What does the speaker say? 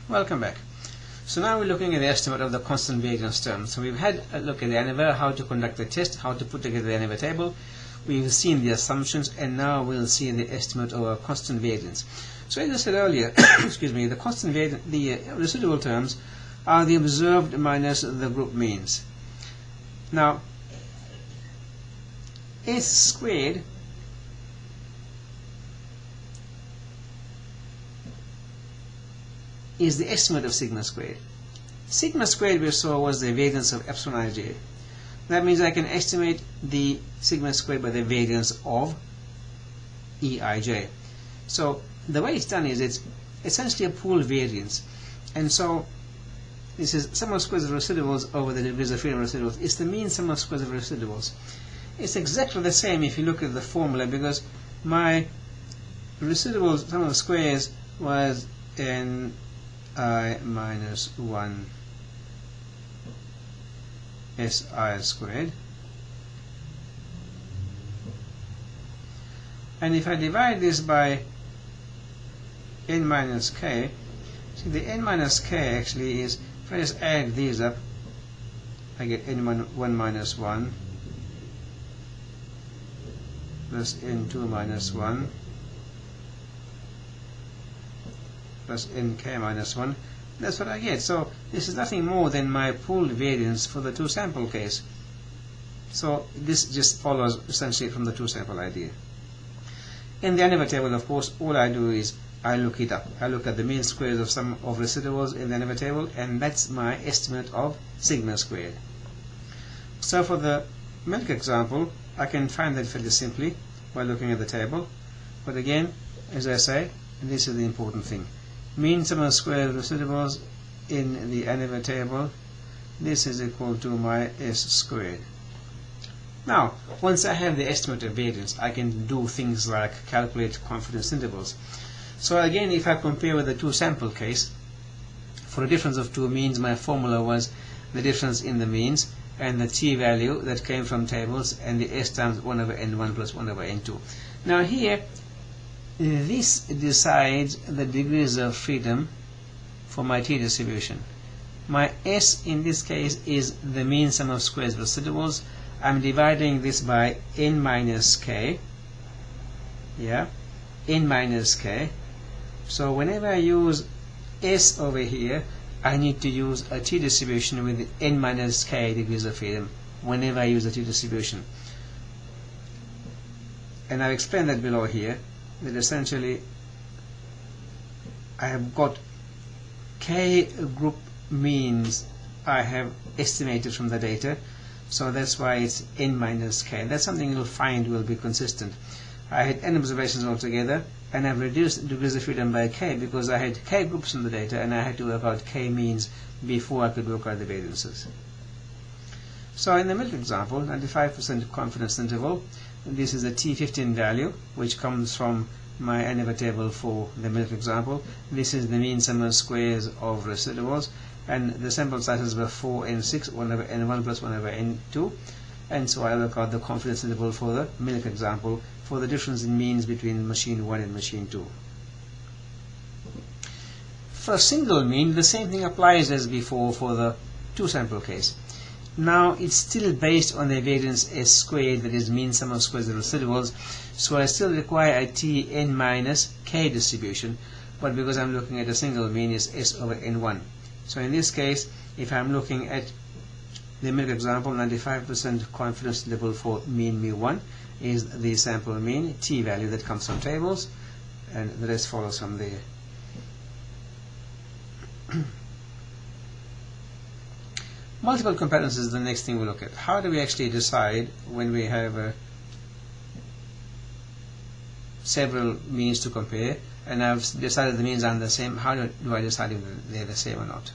Welcome back. So now we're looking at the estimate of the constant variance term. So we've had a look at the Anova, how to conduct the test, how to put together the Anova table. We've seen the assumptions, and now we'll see the estimate of our constant variance. So as I said earlier, excuse me, the constant variance, the residual terms are the observed minus the group means. Now, S squared is the estimate of sigma squared. Sigma squared we saw was the variance of epsilon ij. That means I can estimate the sigma squared by the variance of Eij. So the way it's done is it's essentially a pooled variance, and so this is sum of squares of residuals over the degrees of freedom of residuals. It's the mean sum of squares of residuals. It's exactly the same if you look at the formula, because my residual sum of squares was n I minus 1 Si squared, and if I divide this by n minus k, see the n minus k actually is, if I just add these up, I get n1 minus 1 plus n2 minus 1 plus nk minus 1. That's what I get. So this is nothing more than my pooled variance for the two sample case. So this just follows essentially from the two sample idea. In the Anova table, of course, all I do is I look it up. I look at the mean squares of sum of residuals in the Anova table, and that's my estimate of sigma squared. So for the milk example, I can find that fairly simply by looking at the table. But again, as I say, and this is the important thing, mean sum of squares of residuals in the Anova table, this is equal to my S squared. Now, once I have the estimate of variance, I can do things like calculate confidence intervals. So again, if I compare with the two sample case, for a difference of two means, my formula was the difference in the means and the t value that came from tables, and the S times 1 over n1 plus 1 over n2. Now here, this decides the degrees of freedom for my t distribution. My S in this case is the mean sum of squares of residuals. I'm dividing this by n minus k. Yeah, n minus k. So whenever I use S over here, I need to use a t distribution with n minus k degrees of freedom whenever I use a t distribution. And I've explained that below here, that essentially I have got k group means I have estimated from the data, so that's why it's n minus k. That's something you'll find will be consistent. I had n observations altogether, and I've reduced degrees of freedom by k because I had k groups in the data, and I had to work out k means before I could work out the variances. So in the milk example, 95% confidence interval, this is a T15 value, which comes from my Anova table for the milk example. This is the mean sum of squares of residuals, and the sample sizes were 4 and 6, 1 over n1 plus 1 over n2, and so I work out the confidence interval for the milk example for the difference in means between machine 1 and machine 2. For a single mean, the same thing applies as before for the two sample case. Now it's still based on the variance S squared, that is mean sum of squares of residuals, so I still require a T n minus k distribution, but because I'm looking at a single mean, it's S over n1. So in this case, if I'm looking at the milk example, 95% confidence interval for mean mu1 is the sample mean t value that comes from tables, and the rest follows from there. Multiple comparisons is the next thing we look at. How do we actually decide when we have several means to compare, and I've decided the means aren't the same? How do I decide if they're the same or not?